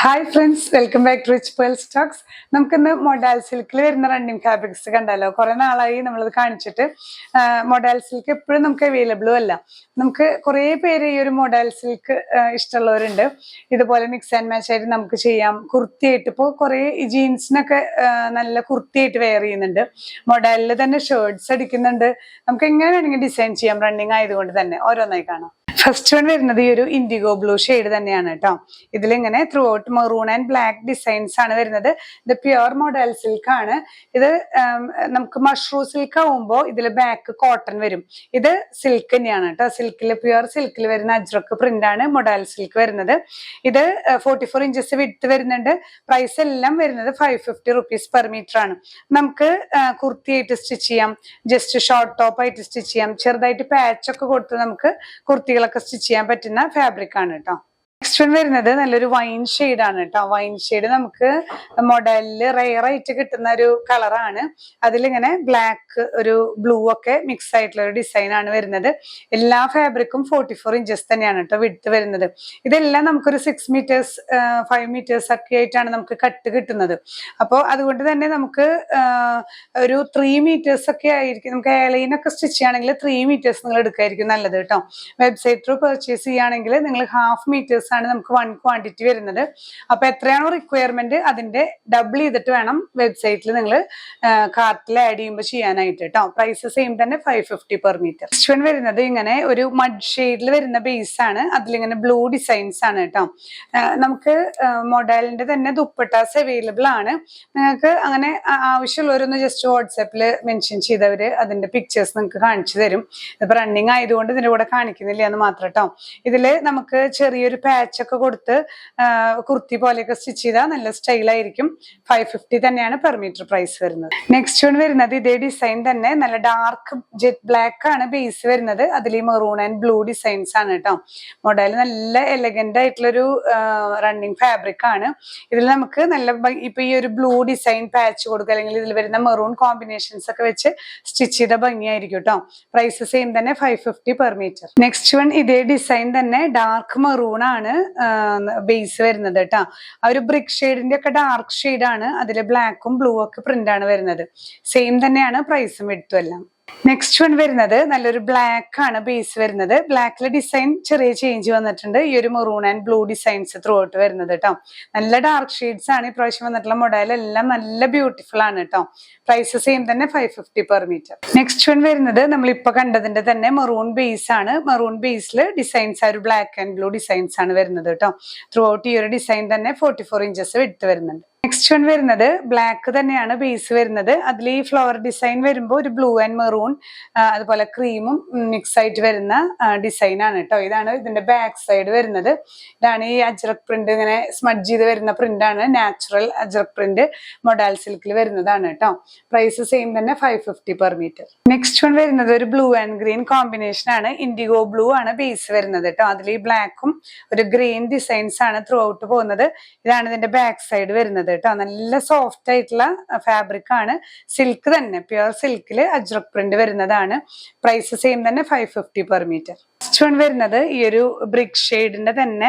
Hi friends, welcome back to rich pearl stocks. നമുക്കിന്ന് modal സിൽക്കിൽ വരുന്ന റണ്ണിങ് ഫാബ്രിക്സ് കണ്ടാലോ. കുറെ നാളായി നമ്മളത് കാണിച്ചിട്ട്. മൊഡാൽ സിൽക്ക് എപ്പോഴും നമുക്ക് അവൈലബിളും അല്ല. നമുക്ക് കുറേ പേര് ഈ ഒരു മൊഡാൽ സിൽക്ക് ഇഷ്ടമുള്ളവരുണ്ട്. ഇതുപോലെ മിക്സ് ആൻഡ് മാച്ച് ആയിട്ട് നമുക്ക് ചെയ്യാം. കുർത്തിയായിട്ട് ഇപ്പോൾ കുറേ ജീൻസിനൊക്കെ നല്ല കുർത്തിയായിട്ട് വെയർ ചെയ്യുന്നുണ്ട്. മൊഡാലിൽ തന്നെ ഷർട്ട്സ് അടിക്കുന്നുണ്ട്. നമുക്ക് എങ്ങനെ വേണമെങ്കിൽ ഡിസൈൻ ചെയ്യാം, റണ്ണിങ് ആയതുകൊണ്ട് തന്നെ. ഓരോന്നായി കാണാം. ഫസ്റ്റ് വൺ വരുന്നത് ഈ ഒരു ഇൻഡിഗോ ബ്ലൂ ഷെയ്ഡ് തന്നെയാണ് കേട്ടോ. ഇതിലിങ്ങനെ through out maroon and black designs ആണ് വരുന്നത്. ഇത് പ്യുവർ മൊഡാൽ സിൽക്ക് ആണ്. ഇത് നമുക്ക് മഷ്റൂ സിൽക്ക് ആവുമ്പോൾ ഇതിൽ ബാക്ക് കോട്ടൺ വരും. ഇത് സിൽക്ക് തന്നെയാണ് കേട്ടോ. സിൽക്കിൽ പ്യുവർ സിൽക്കിൽ വരുന്ന അജ്രക്ക് പ്രിന്റ് ആണ് മൊഡാൽ സിൽക്ക് വരുന്നത്. ഇത് 44 ഇഞ്ചസ് വിഡ്ത്ത് വരുന്നുണ്ട്. പ്രൈസ് എല്ലാം വരുന്നത് 550 റുപ്പീസ് പെർ മീറ്റർ ആണ്. നമുക്ക് കുർത്തിയായിട്ട് സ്റ്റിച്ച് ചെയ്യാം, ജസ്റ്റ് ഷോർട്ട് ടോപ്പ് ആയിട്ട് സ്റ്റിച്ച് ചെയ്യാം, ചെറുതായിട്ട് പാച്ച് ഒക്കെ കൊടുത്ത് നമുക്ക് കുർത്തികളൊക്കെ സ്റ്റിച്ച് ചെയ്യാൻ പറ്റുന്ന ഫാബ്രിക് ആണ് കേട്ടോ. നെക്സ്റ്റ് വൺ വരുന്നത് നല്ലൊരു വൈൻ ഷെയ്ഡ് ആണ് കേട്ടോ. വൈൻ ഷെയ്ഡ് നമുക്ക് മൊഡലില് റെയർ ആയിട്ട് കിട്ടുന്ന ഒരു കളറാണ്. അതിലിങ്ങനെ ബ്ലാക്ക് ഒരു ബ്ലൂ ഒക്കെ മിക്സ് ആയിട്ടുള്ള ഒരു ഡിസൈൻ ആണ് വരുന്നത്. എല്ലാ ഫാബ്രിക്കും 44 ഇഞ്ചസ് തന്നെയാണ് കേട്ടോ വിഡ്ത്ത് വരുന്നത്. ഇതെല്ലാം നമുക്കൊരു 6 മീറ്റേഴ്സ് 5 മീറ്റേഴ്സ് ഒക്കെ ആയിട്ടാണ് നമുക്ക് കട്ട് കിട്ടുന്നത്. അപ്പോൾ അതുകൊണ്ട് തന്നെ നമുക്ക് ഒരു 3 മീറ്റേഴ്സ് ഒക്കെ ആയിരിക്കും. നമുക്ക് എയർലൈനൊക്കെ സ്റ്റിച്ച് ചെയ്യുകയാണെങ്കിൽ 3 മീറ്റേഴ്സ് നിങ്ങൾ എടുക്കായിരിക്കും നല്ലത് കേട്ടോ. വെബ്സൈറ്റ് ത്രൂ പർച്ചേസ് ചെയ്യുകയാണെങ്കിൽ നിങ്ങൾ ഹാഫ് മീറ്റേഴ്സ് ആണ് നമുക്ക് 1 ക്വാണ്ടിറ്റി വരുന്നത്. അപ്പൊ എത്രയാണോ റിക്വയർമെന്റ് അതിന്റെ ഡബിൾ ചെയ്തിട്ട് വേണം വെബ്സൈറ്റിൽ നിങ്ങൾ കാർട്ടിൽ ആഡ് ചെയ്യുമ്പോൾ ചെയ്യാനായിട്ട് കേട്ടോ. പ്രൈസ് സെയിം തന്നെ 550 പെർ മീറ്റർ. നെക്സ്റ്റ് വൺ വരുന്നത് ഇങ്ങനെ ഒരു മഡ് ഷെയ്ഡിൽ വരുന്ന ബേസ് ആണ്. അതിലിങ്ങനെ ബ്ലൂ ഡിസൈൻസ് ആണ് കേട്ടോ. നമുക്ക് മൊഡലിന്റെ തന്നെ ദുപ്പട്ടാസ് അവൈലബിൾ ആണ്. നിങ്ങൾക്ക് അങ്ങനെ ആവശ്യമുള്ളവരൊന്ന് ജസ്റ്റ് വാട്സാപ്പിൽ മെൻഷൻ ചെയ്തവര് അതിന്റെ പിക്ചേഴ്സ് നിങ്ങൾക്ക് കാണിച്ചു തരും. ഇപ്പൊ റണ്ണിങ് ആയതുകൊണ്ട് ഇതിന്റെ കൂടെ കാണിക്കുന്നില്ല എന്ന് മാത്രം കേട്ടോ. ഇതില് നമുക്ക് ചെറിയൊരു പാച്ചൊക്കെ കൊടുത്ത് കുർത്തി പോലെയൊക്കെ സ്റ്റിച്ച് ചെയ്താൽ നല്ല സ്റ്റൈലായിരിക്കും. 550 തന്നെയാണ് പെർ മീറ്റർ പ്രൈസ് വരുന്നത്. നെക്സ്റ്റ് വൺ വരുന്നത് ഇതേ ഡിസൈൻ തന്നെ നല്ല ഡാർക്ക് ജെറ്റ് ബ്ലാക്ക് ആണ് ബേസ് വരുന്നത്. അതിൽ ഈ മെറൂൺ ആൻഡ് ബ്ലൂ ഡിസൈൻസ് ആണ് കേട്ടോ. മോഡൽ നല്ല എലഗന്റ് ആയിട്ടുള്ളൊരു റണ്ണിങ് ഫാബ്രിക് ആണ്. ഇതിൽ നമുക്ക് നല്ല ഇപ്പൊ ഈ ഒരു ബ്ലൂ ഡിസൈൻ പാച്ച് കൊടുക്കുക, അല്ലെങ്കിൽ ഇതിൽ വരുന്ന മെറൂൺ കോമ്പിനേഷൻസ് ഒക്കെ വെച്ച് സ്റ്റിച്ച് ചെയ്ത ഭംഗിയായിരിക്കും കേട്ടോ. പ്രൈസ് സെയിം തന്നെ 550 പെർ മീറ്റർ. നെക്സ്റ്റ് വൺ ഇതേ ഡിസൈൻ തന്നെ ഡാർക്ക് മെറൂൺ ആണ് ബേസ് വരുന്നത് കേട്ടോ. ആ ഒരു ബ്രിക്ക് ഷെയ്ഡിന്റെ ഒക്കെ ഡാർക്ക് ഷെയ്ഡ് ആണ്. അതിൽ ബ്ലാക്കും ബ്ലൂ ഒക്കെ പ്രിന്റ് ആണ് വരുന്നത്. സെയിം തന്നെയാണ് പ്രൈസും എടുത്തും എല്ലാം. നെക്സ്റ്റ് വൺ വരുന്നത് നല്ലൊരു ബ്ലാക്ക് ആണ് ബേസ് വരുന്നത്. ബ്ലാക്കിലെ ഡിസൈൻ ചെറിയ ചേഞ്ച് വന്നിട്ടുണ്ട്. ഈ ഒരു maroon and blue designs through out വരുന്നത് കേട്ടോ. നല്ല ഡാർക്ക് ഷെയ്ഡ്സ് ആണ് ഇപ്രാവശ്യം വന്നിട്ടുള്ള മൊഡൽ. എല്ലാം നല്ല ബ്യൂട്ടിഫുൾ ആണ് കേട്ടോ. പ്രൈസ് സെയിം തന്നെ 550 പെർ മീറ്റർ. നെക്സ്റ്റ് വൺ വരുന്നത് നമ്മളിപ്പോ കണ്ടതിന്റെ തന്നെ മെറൂൺ ബേസ് ആണ്. മെറൂൺ ബേസിൽ ഡിസൈൻസ് ആ ഒരു ബ്ലാക്ക് ആൻഡ് ബ്ലൂ ഡിസൈൻസ് ആണ് വരുന്നത് കേട്ടോ. ത്രൂ ഔട്ട് ഈ ഒരു ഡിസൈൻ തന്നെ 44 ഇഞ്ചസ് വിഡ്ത്ത് വരുന്നുണ്ട്. നെക്സ്റ്റ് വൺ വരുന്നത് ബ്ലാക്ക് തന്നെയാണ് ബേസ് വരുന്നത്. അതിൽ ഈ ഫ്ലവർ ഡിസൈൻ വരുമ്പോൾ ഒരു ബ്ലൂ ആൻഡ് മെറൂൺ അതുപോലെ ക്രീമും മിക്സ് ആയിട്ട് വരുന്ന ഡിസൈൻ ആണ് കേട്ടോ. ഇതാണ് ഇതിന്റെ ബാക്ക് സൈഡ് വരുന്നത്. ഇതാണ് ഈ അജ്രക് പ്രിന്റ്, ഇങ്ങനെ സ്മഡ്ജ് ചെയ്ത് വരുന്ന പ്രിന്റ് ആണ്. നാച്ചുറൽ അജ്രക് പ്രിന്റ് മൊഡാൽ സിൽക്കിൽ വരുന്നതാണ് കേട്ടോ. പ്രൈസ് സെയിം തന്നെ 550 പെർ മീറ്റർ. നെക്സ്റ്റ് വൺ വരുന്നത് ഒരു ബ്ലൂ ആൻഡ് ഗ്രീൻ കോമ്പിനേഷൻ ആണ്. ഇൻഡിഗോ ബ്ലൂ ആണ് ബേസ് വരുന്നത് കേട്ടോ. അതിൽ ഈ ബ്ലാക്കും ഒരു ഗ്രീൻ ഡിസൈൻസ് ആണ് ത്രൂ ഔട്ട് പോകുന്നത്. ഇതാണ് ഇതിന്റെ ബാക്ക് സൈഡ് വരുന്നത് കേട്ടോ. നല്ല സോഫ്റ്റ് ആയിട്ടുള്ള ഫാബ്രിക് ആണ്. സിൽക്ക് തന്നെ, പ്യുവർ സിൽക്കിൽ അജ്രക് പ്രിന്റ് വരുന്നതാണ്. പ്രൈസ് സെയിം തന്നെ 550 പെർ മീറ്റർ. നെക്സ്റ്റ് വൺ വരുന്നത് ഈ ഒരു ബ്രിക്ക് ഷെയ്ഡിന്റെ തന്നെ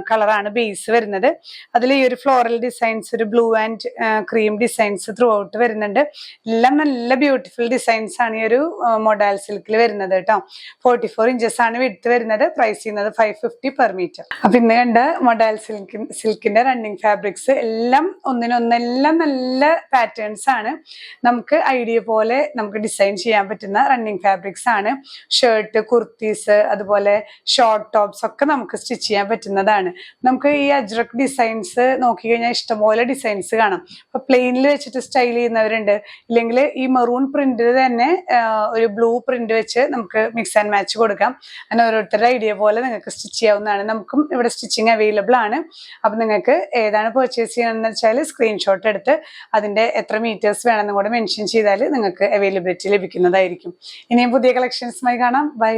കളറാണ് ബേസ് വരുന്നത്. അതിൽ ഈ ഒരു ഫ്ലോറൽ ഡിസൈൻസ്, ഒരു blue and cream designs through out വരുന്നുണ്ട്. എല്ലാം നല്ല ബ്യൂട്ടിഫുൾ ഡിസൈൻസ് ആണ് ഈ ഒരു മൊഡാൽ സിൽക്കിൽ വരുന്നത് കേട്ടോ. 44 ഇഞ്ചസ് ആണ് വിഡ്ത്ത് വരുന്നത്. പ്രൈസ് ചെയ്യുന്നത് 550 പെർ മീറ്റർ. അപ്പൊ ഇന്ന് കണ്ട മൊഡാൽ സിൽക്കിന്റെ റണ്ണിങ് ഫാബ്രിക്സ് എല്ലാം ഒന്നിനൊന്നെല്ലാം നല്ല പാറ്റേൺസ് ആണ്. നമുക്ക് ഐഡിയ പോലെ നമുക്ക് ഡിസൈൻ ചെയ്യാൻ പറ്റുന്ന റണ്ണിങ് ഫാബ്രിക്സ് ആണ്. ഷർട്ട്, കുർത്തീസ്, അതുപോലെ ഷോർട്ട് ടോപ്സ് ഒക്കെ നമുക്ക് സ്റ്റിച്ച് ചെയ്യാൻ പറ്റുന്നതാണ്. നമുക്ക് ഈ അജ്രക് ഡിസൈൻസ് നോക്കി കഴിഞ്ഞാൽ ഇഷ്ടംപോലെ ഡിസൈൻസ് കാണാം. അപ്പൊ പ്ലെയിനിൽ വെച്ചിട്ട് സ്റ്റൈൽ ചെയ്യുന്നവരുണ്ട്. ഇല്ലെങ്കിൽ ഈ മെറൂൺ പ്രിന്റിൽ തന്നെ ഒരു ബ്ലൂ പ്രിന്റ് വെച്ച് നമുക്ക് മിക്സ് ആൻഡ് മാച്ച് കൊടുക്കാം. അങ്ങനെ ഓരോരുത്തരുടെ ഐഡിയ പോലെ നിങ്ങൾക്ക് സ്റ്റിച്ച് ചെയ്യാവുന്നതാണ്. നമുക്കും ഇവിടെ സ്റ്റിച്ചിങ് അവൈലബിൾ ആണ്. അപ്പൊ നിങ്ങൾക്ക് ഏതാണ് പർച്ചേസ് ചെയ്യണമെന്ന് വെച്ചാൽ സ്ക്രീൻഷോട്ട് എടുത്ത് അതിന്റെ എത്ര മീറ്റേഴ്സ് വേണമെന്നും കൂടെ മെൻഷൻ ചെയ്താൽ നിങ്ങൾക്ക് അവൈലബിലിറ്റി ലഭിക്കുന്നതായിരിക്കും. ഇനിയും പുതിയ കളക്ഷൻസുമായി കാണാം. ബൈ.